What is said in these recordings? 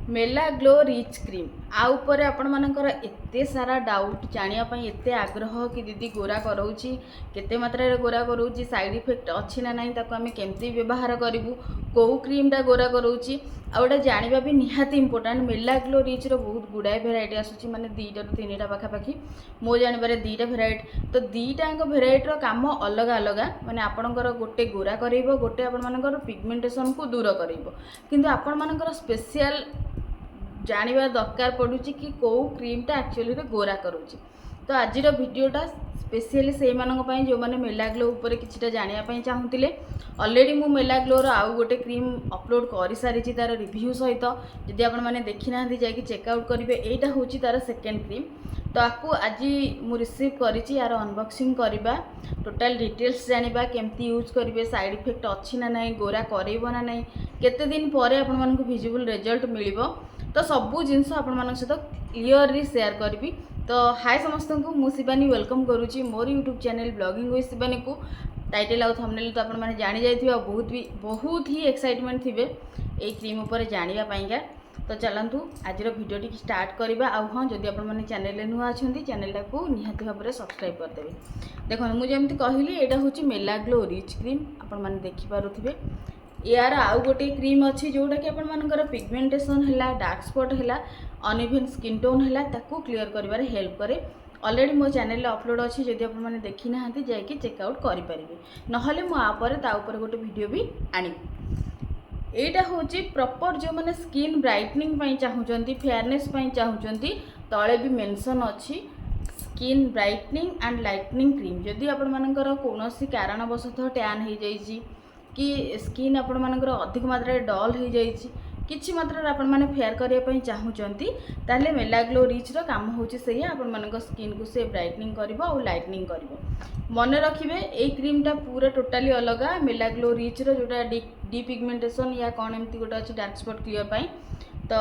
मेला glow rich cream आउपर आपण मानकर एते सारा डाउट जानिया पई एते आग्रह कि दीदी गोरा कराउची केते मात्रा रे गोरा कराउची साइड इफेक्ट अछि ना नाही ताको आमे केमती व्यवहार करिवु को क्रीम टा गोरा कराउची आउडा जानिबा भी निहाती इंपोर्टेंट। मेला ग्लो रिच रो बहुत गुडाय भेराइटी आसुची माने 2 ରୁ 3टा पाखा पाखी मो जानिबारे 2टा भेराइटी तो 2टांग भेराइटी रो काम अलग अलग माने आपणकर गोटे गोरा करइबो गोटे आपण मानकर पिगमेंटेशन को दूर करइबो किंतु आपण मानकर स्पेशल जानिबा दरकार पड़ुची कि को क्रीमटा एक्चुअली रे गोरा करूची। तो आज भिडटा स्पेशली से जो मैंने मेला ग्लो उपर किछिटा जानिया पई चाहूतिले ऑलरेडी मु मेला ग्लो रो आउ गोटे क्रीम अपलोड कर सारी तार रिव्यू सहित जदि आपण माने देखि ना जाकि चेकआउट करेंगे एटा होची तार सेकेंड क्रीम। तो आपको आज मु रिसीव करिछि यार अनबॉक्सिंग करबा टोटल डिटेल्स जानिबा केमती यूज करेंगे साइड इफेक्ट अछि ना नहीं गोरा करइबो ना नहीं केते दिन परे आपण मानकु विजिबल रिजल्ट मिलिबो तो सबू जिनस आपण मानक सहित क्लियरली शेयर करबी। तो हाय समस्त को मु शिवानी वेलकम करुच्ची मोर YouTube channel blogging with Shivani को टाइटल आउ थंबनेल तो आपण माने जानि जाइथिबा बहुत ही एक्साइटमेंट थिबे ए क्रीम ऊपर जानिबा पाइका। तो चलतु आज भिडियो टी स्टार्ट करबा आउ हाँ जदि आपण माने चैनल नुआ अछंती चैनल को निहाती भाव में सब्सक्राइब कर देबे। देखो मु जेमति कहली एटा होची मेला ग्लो रिच क्रीम आपण माने देखि पारुथिबे यार आउ गोटे क्रीम अच्छी जोटा कि आपर पिगमेंटेशन है डार्क स्पॉट है अनइवन स्किन टोन है ताकू क्लियर कर हेल्प करे। ऑलरेडी मो चैनल अपलोड अच्छी जदि आप देखी ना जाकि चेकआउट करेंगे नहले मुझे ताऊपर गोटे वीडियो भी आनी। एटा हूँ प्रॉपर जो मैंने स्किन ब्राइटनिंग चाहूँगी फेयरनेस चाहूँगी तले भी मेंशन अच्छी skin brightening and lightning cream जदि आपर कौन कारणवशतः टैन हो जाइए कि स्किन आपण मानकर अधिक मात्रा डल हो जाइए किछि मात्रा आपण माने फेयर करने चाहूँगी ताले मेला ग्लो रिच रो काम होची से आपण मानक स्किन को से ब्राइटनिंग करिवो और लाइटनिंग करिवो। मन रखिबे ए क्रीमटा पूरा टोटाली अलग मेला ग्लो रिच रो जोटा डी पिगमेंटेशन या कौन एमती गोटे अच्छी डार्क स्पॉट क्लियर पाई तो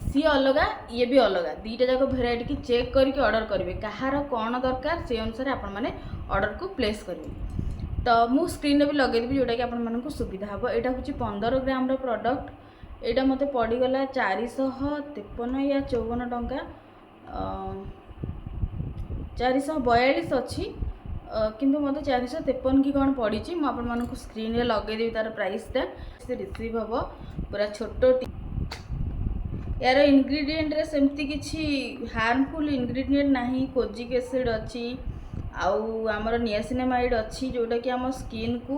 सी अलग ये भी अलग 2टा जाक भेराइटी की चेक करके ऑर्डर करेंगे कहार कौन दरकार से अनुसार आपण माने ऑर्डर को प्लेस करेंगे। तो मु स्क्रीन भी लगेदेवी जोटा कि आपको सुविधा हम। यहाँ हूँ 15 ग्राम प्रॉडक्ट यहाँ मत पड़गला 453 या 54 टंका 442 अच्छी किंतु मत 453 की कौन पड़ी मुझे स्क्रीन रे लगेदेवी तार प्राइसटा से रिसीव हम पूरा छोट यार इंग्रेडिएंट रे सेमती किछि हार्मफुल इंग्रेडिएंट नाही कोजिक एसिड अच्छी आउ आमर नियासिनामाइड अच्छी जोटा कि आम स्किन को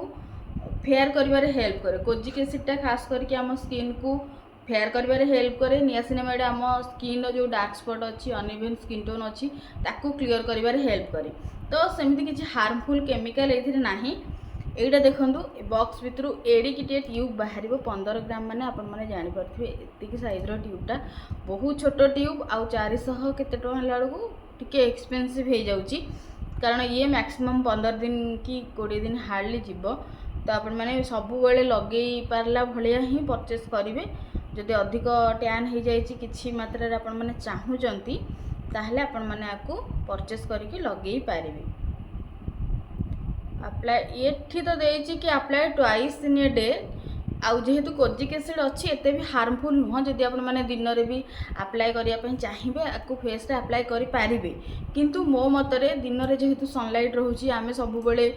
फेयर करिबारे हेल्प करे। कोजिक एसिडटा खास करके आम स्किन को फेयर करिबारे हेल्प करे नियासिनामाइड आम स्किन जो डार्क स्पॉट अच्छी अनइवन स्किन टोन अच्छी ताकू क्लियर करिबारे हेल्प करे। तो सेमती किछि हार्मफुल केमिकल एथिरे नाही। एटा देखंतु बॉक्स भितरु एडिकिटे ट्यूब बाहर 15 ग्राम माने आपण माने जानि परथिबे एतिकी साइज रो ट्यूबटा बहुत छोट ट्यूब आउ 400 केते टका लाडू टिके एक्सपेंसिव हे जाउची कारण ये मैक्सिमम 15 दिन कि 20 दिन हार्डली जीव। तो आपण माने सबु बेले लगे पारला भलिया ही परचेस करेंगे जदि अधिक टैन हो जाइए किछि मात्रा रे आपण माने चाहूचंती ताहले आपण माने आकु परचेस करके लगे पारिबे। अप्लाई एठी तो देछि कि apply twice in a day आउ जेहेतु कोजिक एसिड अच्छी एते भी हार्मफुल नुह जदि आपण माने दिन रे भी अप्लाई करिया पई चाहिबे आकु फेस रे अप्लाई करि पारिबे किंतु मो मतरे दिन रे जेहेतु सनलाइट रहूची आमे सब बेले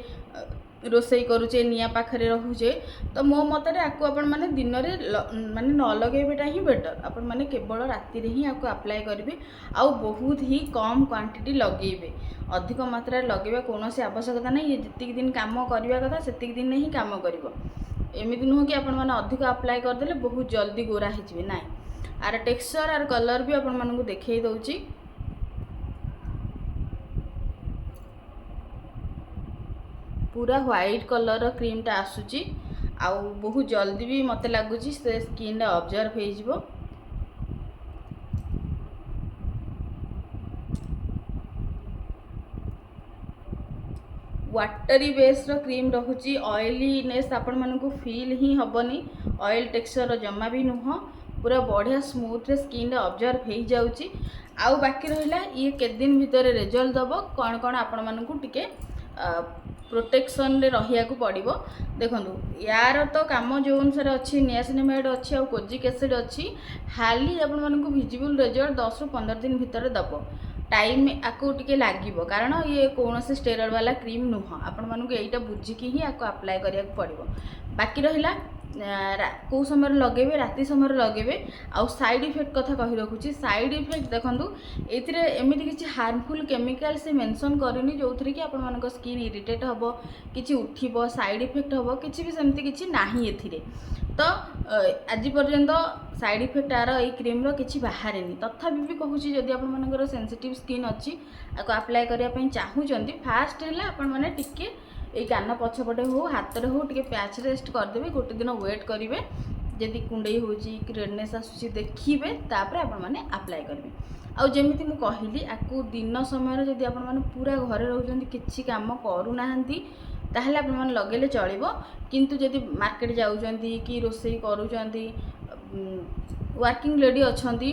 रोसई करूचे निया पाखरे रहूचे तो मो मतरे आकु आपण माने दिन रे माने न लगेबेटा ही बेटर आपण माने केवल राति रे ही आकु अप्लाई करिवे आउ बहुत ही कम क्वांटिटी लगेबे अधिक मात्रा लगेबा कोनोसी आवश्यकता नहीं। ये जतिक दिन काम करबा कथा सेतिक दिन ही काम करिवो एमिति नुह कि आपण माने अधिक अप्लाई कर देले बहुत जल्दी गोरा हो जिवे ना। आर टेक्सचर आर कलर भी आपण मानकु देखै दउची पूरा व्हाइट कलर क्रीमटा आसुची आउ बहुत जल्दी भी मते लागुची से स्किन ऑब्जर्व हो जिवो। वाटरी बेस रो क्रीम रहुची ऑयलीनेस आपण मानकु फील ही हबनी ऑयल टेक्सचर जमा भी नुह पूरा बढ़िया स्मूथ रे स्किन ऑब्जर्व हो जाउची। आउ बाकी रहिला ये के दिन भितर रिजल्ट दबो कौन कौन आपण मानकु टिके प्रोटेक्शन रे रहियाकु पड़िबो। देखंतु यार तो काम जो अनुसार अच्छी नियासिनामाइड अच्छी आ कोजिक एसिड अच्छी हाली आपण मानकु विजिबल रिजल्ट 10 ରୁ 15 दिन भितर दबो। टाइम आको टिके लागिबो कारण ये कौनसी स्टेरॉइड वाला क्रीम नुह आपण मानकु एटा बुझिकी ही आको अप्लाई करिया पड़िबो। बाकी रहिला कौ समय लगे राति समय लगे आउ साइड इफेक्ट कथा कही रखुची। साइड इफेक्ट देखंतु एथिरे एमिति किछि हार्मफुल केमिकल से मेंशन करनी जो थी कि आपण मानक स्किन इरिटेट हबो किछि उठिबो साइड इफेक्ट हबो किछि भी सेमति किछि नाही एथिरे। तो आज पर्यंत साइड इफेक्ट आर ये क्रीम रो किछि बाहरेनी तथापि भी कहूची जदि आपण मानकर सेंसिटिव स्किन अच्छी आको अप्लाई करिया पई चाहूचंती फास्ट हैला आपण माने टिके ये कान पछपटे हो हाथ हो टे पैच रेस्ट करदे गोटे दिन वेट करेंगे जदि कुंडई हो रेडनेस आसूसी देखिए तापर आपण मैंने अप्लाई करेंगे। आउ जमीती मु कहली आपको दिन समय जदि आपण मैंने पूरा घरे रोचंती किछि काम करूना ताहले आपण मैंने लगेले चलिबो। किंतु जदि मार्केट जाउचंती कि रोसई करूचंती वर्किंग लेडी अछंती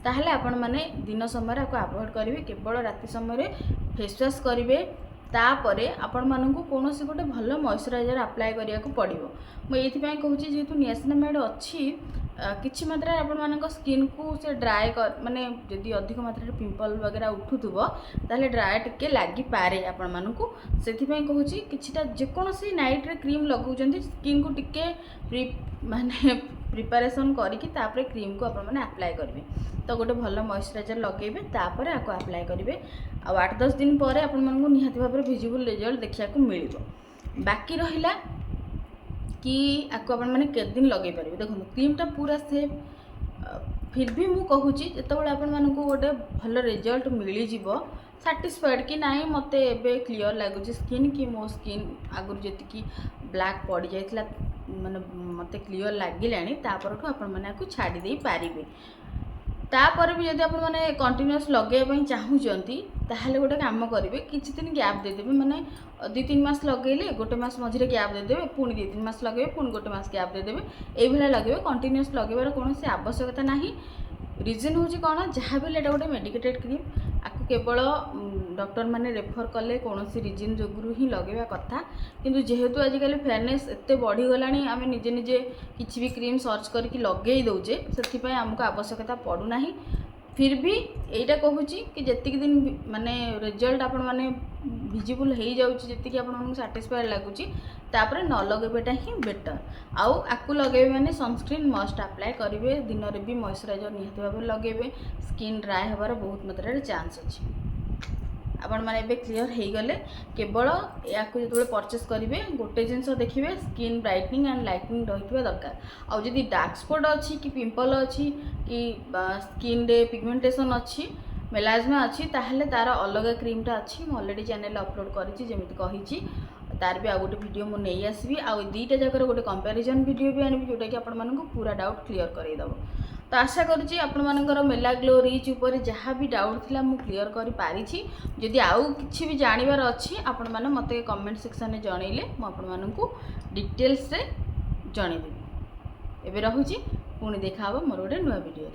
ताहले आपण मैंने दिन समय आपको अवॉइड करेंगे केवल राति समय फेस वॉश करेंगे तापरे आपण मानकु कोनोसी गोटे भल मॉइस्चराइजर अप्लाई करिया को पड़िबो। मु एथि पय कहूची जेतु नियासिनामाइड अछि किछि मात्रा आपण मानक स्किन को से ड्राई कर माने जदि अधिक मात्रा पिंपल वगैरह उठुथुबो ताले ड्राई टिके लागि पारे आपण मानकु सेथि पय कहूची किछिटा जे कोनोसी नाइट रे क्रीम लगौचंती स्किन को टिके माने प्रिपरेशन करिकि तापरे क्रीम को आपण माने अप्लाई करबे। तो गोटे भल मॉइस्चराइजर लगेबे तापर आको अप्लाई करेंगे आ 8-10 दिन पर आपण मानकु निहाती भाबरे विजिबल रिजल्ट देखिया को मिलिबो। बाकी रहिला कि आको आपण माने के दिन लगे पारिबे। देखो क्रीमटा पूरा सेफ फिर भी मु कहूची जेतबेले आपण मानकु गोटे भल रिजल्ट मिली जिवो सैटिस्फाइड कि नाई मते एबे क्लियर लागुची स्किन कि मो स्किन आगुर जेति कि ब्लैक पड़ जाइतला माने मते क्लियर लागिलानी तापरठू आपण माने आको छाडी देई पारिबे। तापर भी जब आप मैंने कंटिन्यूअस लगे चाहूँगी ताहले गोटे काम करेंगे किसी दिन गैप देदेवे माने 2-3 मास लगेले गोटे मास मझे गैप देदेवे पुणी 2-3 मास लगे पुणी गोटे मास गैप देदेवे ये लगे कंटिन्यूअस लगेबार कौन से आवश्यकता नहीं। रिजन हूँ कौन जहाँ भी गोटे मेडिकेटेड क्रीम आपको केवल डॉक्टर माने रेफर कले कौन सी रिजन जोगुरु ही लगेवा कथा। किंतु जेहेतु आजिकल फेयरनेस एते बढ़ीगलानी आम निजे निजे किसी भी क्रीम सर्च करके लगे दौचे से आमको आवश्यकता पड़ूना। फिर भी यहीटा कहूची कि जी दिन माने रिजल्ट आपण माने विजिबल हो जाऊँगी जी आप सैटिस्फाइड लगुच तापर न लगेबाटा ही बेटर। आउ आपको लगे मैंने सनस्क्रीन मस्ट अप्लाई करेंगे दिन में भी मॉइस्चराइजर निहाती भाव लगे स्किन ड्राई हबार बहुत मात्रा चांस अच्छी। आपण मैंने एबे क्लियर हो गले केवल या जो परचेस करेंगे गोटे जिनस देखिए स्किन ब्राइटनिंग एंड लाइटनिंग रही दरकार। आउ जदि डार्क स्पॉट अच्छी कि पिंपल अच्छी कि स्किन रे पिगमेंटेशन अच्छी मेलाजमा अच्छी ताहले तार अलग क्रीमटा अच्छी मु ऑलरेडी चैनल अपलोड करी जमी कही तार भी आ गोटे वीडियो मु नहीं आसबी आ दुईटा जगह गोटे कंपैरिजन वीडियो भी आनी जोटा कि आपण मानकु पूरा डाउट क्लियर करदेव। तो आशा करुँची आपण मानकर मेला ग्लो रिच उपर जहाँ भी डाउट थिला मु क्लियर कर पारिछि। जदि आउ किछि भी जानिबार अछि आपण माने मते कमेंट सेक्शन में जणैले मु आपण मानकु डिटेल्स रे जणैबी। एबे रहुछि पुणी देखा हबो मोर गोटे नया वीडियो।